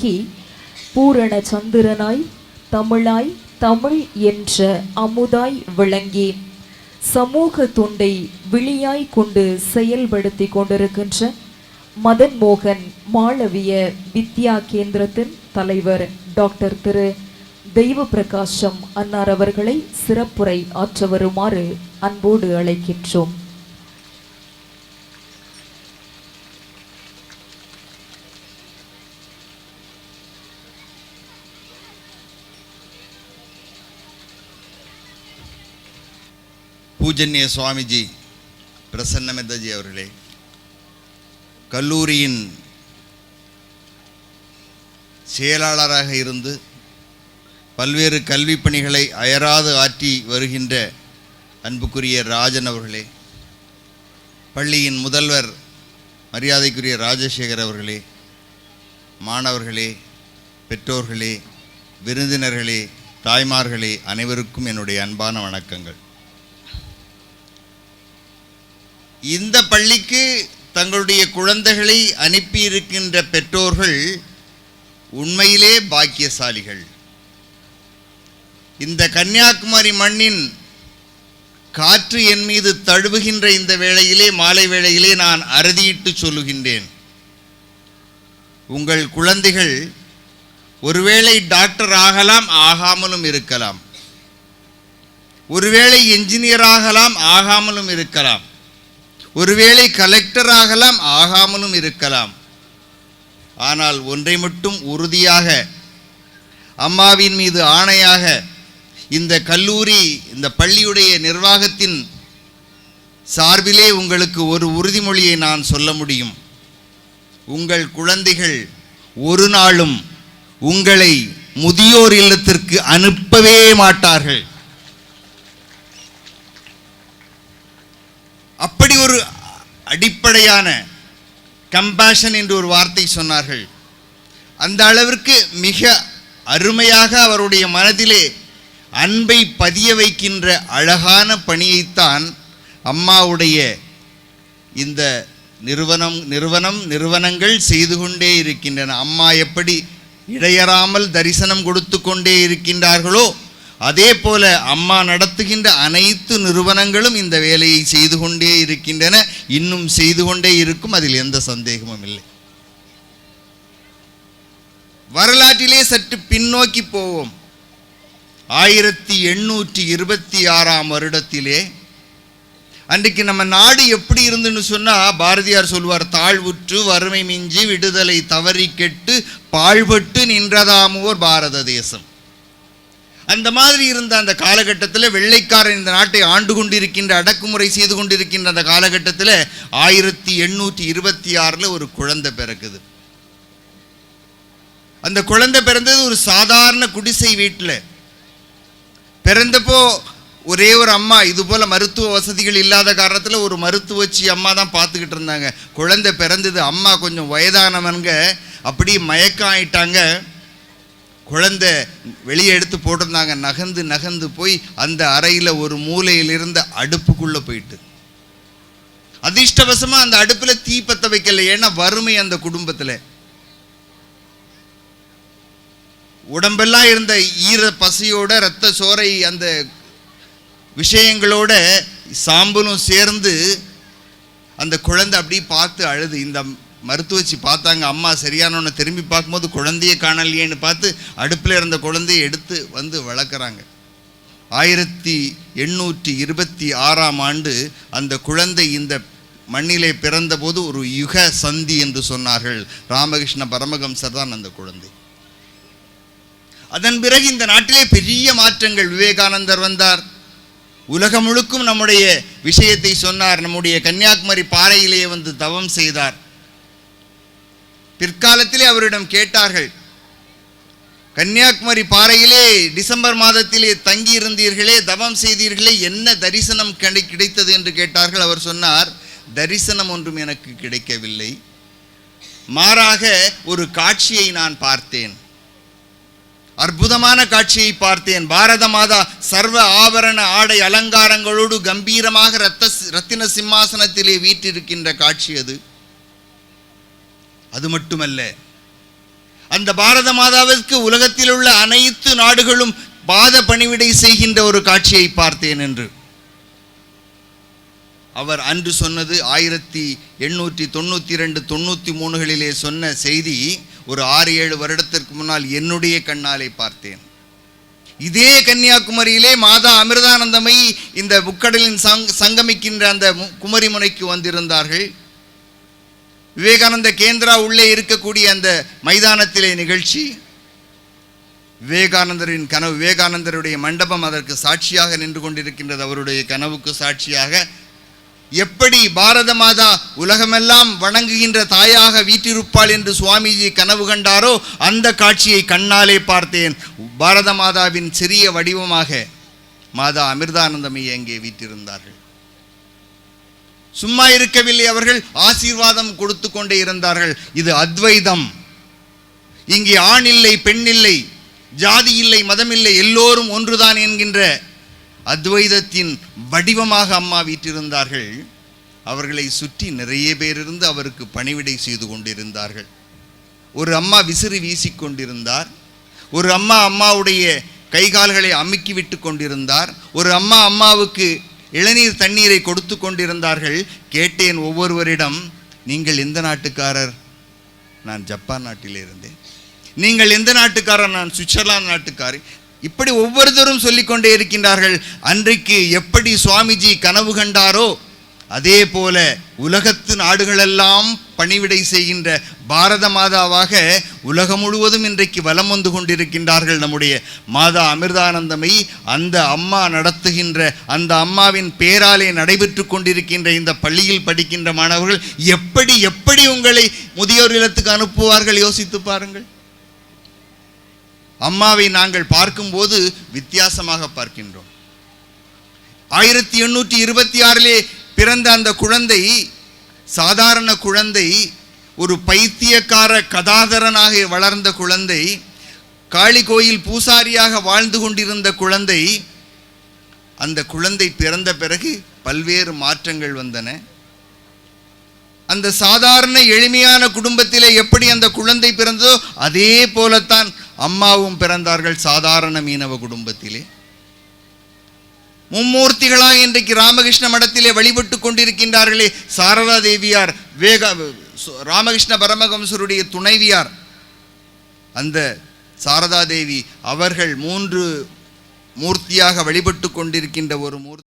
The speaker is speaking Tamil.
உருவாக்கி பூரண சந்திரனாய் தமிழாய் தமிழ் என்ற அமுதாய் விளங்கி சமூக தொண்டை விழியாய் கொண்டு செயல்படுத்தி கொண்டிருக்கின்ற மதன் மோகன் மாளவிய வித்யா கேந்திரத்தின் தலைவர் டாக்டர் திரு தெய்வ பிரகாசம் அன்னார் அவர்களை சிறப்புரை ஆற்ற வருமாறு அன்போடு அழைக்கின்றோம். பூஜன்ய சுவாமிஜி பிரசன்னமெத்தஜி அவர்களே, கல்லூரியின் செயலாளராக இருந்து பல்வேறு கல்வி பணிகளை அயராது ஆற்றி வருகின்ற அன்புக்குரிய ராஜன் அவர்களே, பள்ளியின் முதல்வர் மரியாதைக்குரிய ராஜசேகர் அவர்களே, மாணவர்களே, பெற்றோர்களே, விருந்தினர்களே, தாய்மார்களே, அனைவருக்கும் என்னுடைய அன்பான வணக்கங்கள். இந்த பள்ளிக்கு தங்களுடைய குழந்தைகளை அனுப்பியிருக்கின்ற பெற்றோர்கள் உண்மையிலே பாக்கியசாலிகள். இந்த கன்னியாகுமரி மண்ணின் காற்று என் மீது தழுவுகின்ற இந்த வேளையிலே, மாலை வேளையிலே நான் அறுதியிட்டு சொல்லுகின்றேன், உங்கள் குழந்தைகள் ஒருவேளை டாக்டர் ஆகலாம், ஆகாமலும் இருக்கலாம். ஒருவேளை என்ஜினியர் ஆகலாம், ஆகாமலும் இருக்கலாம். ஒருவேளை கலெக்டர் ஆகலாம், ஆகாமலும் இருக்கலாம். ஆனால் ஒன்றை மட்டும் உறுதியாக, அம்மாவின் மீது ஆணையாக, இந்த கல்லூரி, இந்த பள்ளியுடைய நிர்வாகத்தின் சார்பிலே உங்களுக்கு ஒரு உறுதிமொழியை நான் சொல்ல முடியும். உங்கள் குழந்தைகள் ஒரு நாளும் உங்களை முதியோர் இல்லத்திற்கு அனுப்பவே மாட்டார்கள். அப்படி ஒரு அடிப்படையான கம்பேஷன் என்று ஒரு வார்த்தை சொன்னார்கள். அந்த அளவிற்கு மிக அருமையாக அவருடைய மனதிலே அன்பை பதிய வைக்கின்ற அழகான பணியைத்தான் அம்மாவுடைய இந்த நிறுவனங்கள் செய்து கொண்டே இருக்கின்றன. அம்மா எப்படி இடையறாமல் தரிசனம் கொடுத்து கொண்டே இருக்கின்றார்களோ, அதே போல அம்மா நடத்துகின்ற அனைத்து நிறுவனங்களும் இந்த வேலையை செய்து கொண்டே இருக்கின்றன, இன்னும் செய்து கொண்டே இருக்கும், அதில் எந்த சந்தேகமும் இல்லை. வரலாற்றிலே சற்று பின்னோக்கி போவோம். 1826 வருடத்திலே அன்றைக்கு நம்ம நாடு எப்படி இருந்துன்னு சொன்னா, பாரதியார் சொல்வார், தாழ்வுற்று வறுமை மிஞ்சி விடுதலை தவறி கெட்டு பாழ்பட்டு நின்றதாமோர் பாரத தேசம். அந்த மாதிரி இருந்த அந்த காலகட்டத்தில் வெள்ளைக்காரன் இந்த நாட்டை ஆண்டு கொண்டிருக்கின்ற, அடக்குமுறை செய்து கொண்டிருக்கின்ற அந்த காலகட்டத்தில் 1826 ஒரு குழந்தை பிறக்குது. அந்த குழந்தை பிறந்தது ஒரு சாதாரண குடிசை வீட்டில். பிறந்தப்போ ஒரே ஒரு அம்மா, இது போல மருத்துவ வசதிகள் இல்லாத காரணத்தில் ஒரு மருத்துவச்சி அம்மா தான் பார்த்துக்கிட்டு இருந்தாங்க. குழந்தை பிறந்தது, அம்மா கொஞ்சம் வயதானவங்க, அப்படி மயக்கம் ஆயிட்டாங்க. குழந்தை வெளியே எடுத்து போட்டிருந்தாங்க. நகர்ந்து நகர்ந்து போய் அந்த அறையில் ஒரு மூலையில் இருந்த அடுப்புக்குள்ளே போயிட்டு, அதிர்ஷ்டவசமாக அந்த அடுப்பில் தீ பற்ற வைக்கல. ஏன்னா வறுமை அந்த குடும்பத்தில். உடம்பெல்லாம் இருந்த ஈர பசையோட, இரத்த சோரை, அந்த விஷயங்களோட சாம்பலும் சேர்ந்து அந்த குழந்தை அப்படி பார்த்து அழுது. இந்த மருத்துவச்சி பார்த்தாங்க. அம்மா சரியானவனை திரும்பி பார்க்கும்போது குழந்தையே காணலையேன்னு பார்த்து அடுப்பில் இருந்த குழந்தையை எடுத்து வந்து வளர்க்குறாங்க. 1826 அந்த குழந்தை இந்த மண்ணிலே பிறந்தபோது ஒரு யுக சந்தி என்று சொன்னார்கள். ராமகிருஷ்ண பரமஹம்சர் தான் அந்த குழந்தை. அதன் பிறகு இந்த நாட்டிலே பெரிய மாற்றங்கள். விவேகானந்தர் வந்தார், உலகம் முழுக்கும் நம்முடைய விஷயத்தை சொன்னார். நம்முடைய கன்னியாகுமரி பாறையிலேயே வந்து தவம் செய்தார். பிற்காலத்திலே அவரிடம் கேட்டார்கள், கன்னியாகுமரி பாறையிலே டிசம்பர் மாதத்திலே தங்கி இருந்தீர்களே, தவம் செய்தீர்களே, என்ன தரிசனம் கிடைத்தது என்று கேட்டார்கள். அவர் சொன்னார், தரிசனம் ஒன்றும் எனக்கு கிடைக்கவில்லை, மாறாக ஒரு காட்சியை நான் பார்த்தேன், அற்புதமான காட்சியை பார்த்தேன். பாரத மாதா சர்வ ஆபரண ஆடை அலங்காரங்களோடு கம்பீரமாக ரத்தின சிம்மாசனத்திலே வீற்றிருக்கின்ற காட்சி அது. அது மட்டுமல்ல, அந்த பாரத மாதாவிற்கு உலகத்தில் உள்ள அனைத்து நாடுகளும் பாத பணிவிடை செய்கின்ற ஒரு காட்சியை பார்த்தேன் என்று அவர் அன்று சொன்னது 1892-93 சொன்ன செய்தி ஒரு 6-7 வருடத்திற்கு முன்னால் என்னுடைய கண்ணாலே பார்த்தேன். இதே கன்னியாகுமரியிலே மாதா அமிர்தானந்தமயி இந்த முக்கடலின் சங்கமிக்கின்ற அந்த குமரி முனைக்கு வந்திருந்தார்கள். விவேகானந்த கேந்திரா உள்ளே இருக்கக்கூடிய அந்த மைதானத்திலே நிகழ்ச்சி. விவேகானந்தரின் கனவு, விவேகானந்தருடைய மண்டபம் அதற்கு சாட்சியாக நின்று கொண்டிருக்கின்றது. அவருடைய கனவுக்கு சாட்சியாக எப்படி பாரத மாதா உலகமெல்லாம் வணங்குகின்ற தாயாக வீற்றிருப்பாள் என்று சுவாமிஜி கனவு கண்டாரோ அந்த காட்சியை கண்ணாலே பார்த்தேன். பாரத மாதாவின் சிறிய வடிவமாக மாதா அமிர்தானந்தமயி அங்கே வீற்றிருந்தார்கள். சும்மா இருக்கவில்லை, அவர்கள் ஆசீர்வாதம் கொடுத்து கொண்டே இருந்தார்கள். இது அத்வைதம். இங்கே ஆண் இல்லை, பெண் இல்லை, ஜாதி இல்லை, மதம் இல்லை, எல்லோரும் ஒன்றுதான் என்கின்ற அத்வைதத்தின் வடிவமாக அம்மா வீற்றிருந்தார்கள். அவர்களை சுற்றி நிறைய பேர் இருந்து அவருக்கு பணிவிடை செய்து கொண்டிருந்தார்கள். ஒரு அம்மா விசிறி வீசிக்கொண்டிருந்தார். ஒரு அம்மா அம்மாவுடைய கைகால்களை அமுக்கி விட்டு கொண்டிருந்தார். ஒரு அம்மா அம்மாவுக்கு இளநீர் தண்ணீரை கொடுத்து கொண்டிருந்தார்கள். கேட்டேன் ஒவ்வொருவரிடம், நீங்கள் எந்த நாட்டுக்காரர்? நான் ஜப்பான் நாட்டிலே இருந்தேன். நீங்கள் எந்த நாட்டுக்காரர்? நான் சுவிட்சர்லாந்து நாட்டுக்காரர். இப்படி ஒவ்வொருத்தரும் சொல்லிக்கொண்டே இருக்கின்றார்கள். அன்றைக்கு எப்படி சுவாமிஜி கனவு கண்டாரோ அதே போல உலகத்து நாடுகளெல்லாம் பணிவிடை செய்கின்ற பாரத மாதாவாக உலகம் முழுவதும் இன்றைக்கு வலம் வந்து கொண்டிருக்கின்றார்கள் நம்முடைய மாதா அமிர்தானந்தமயி. அந்த அம்மா நடத்துகின்ற, அந்த அம்மாவின் பேராலே நடைபெற்று கொண்டிருக்கின்ற இந்த பள்ளியில் படிக்கின்ற மாணவர்கள் எப்படி எப்படி உங்களை முதியோர் இல்லத்துக்கு அனுப்புவார்கள்? யோசித்து பாருங்கள். அம்மாவை நாங்கள் பார்க்கும்போது வித்தியாசமாக பார்க்கின்றோம். 1826 பிறந்த அந்த குழந்தை சாதாரண குழந்தை, ஒரு பைத்தியக்கார கதாதரனாக வளர்ந்த குழந்தை, காளி கோயில் பூசாரியாக வாழ்ந்து கொண்டிருந்த குழந்தை. அந்த குழந்தை பிறந்த பிறகு பல்வேறு மாற்றங்கள் வந்தன. அந்த சாதாரண எளிமையான குடும்பத்திலே எப்படி அந்த குழந்தை பிறந்ததோ அதே போலத்தான் அம்மாவும் பிறந்தார்கள், சாதாரண மீனவ குடும்பத்திலே. மும்மூர்த்திகளாக இன்றைக்கு ராமகிருஷ்ண மடத்திலே வழிபட்டு கொண்டிருக்கின்றார்களே சாரதா தேவியார், ராமகிருஷ்ண பரமஹம்சருடைய துணைவியார் அந்த சாரதா தேவி, அவர்கள் 3 மூர்த்தியாக வழிபட்டு கொண்டிருக்கின்ற ஒரு மூர்த்தி.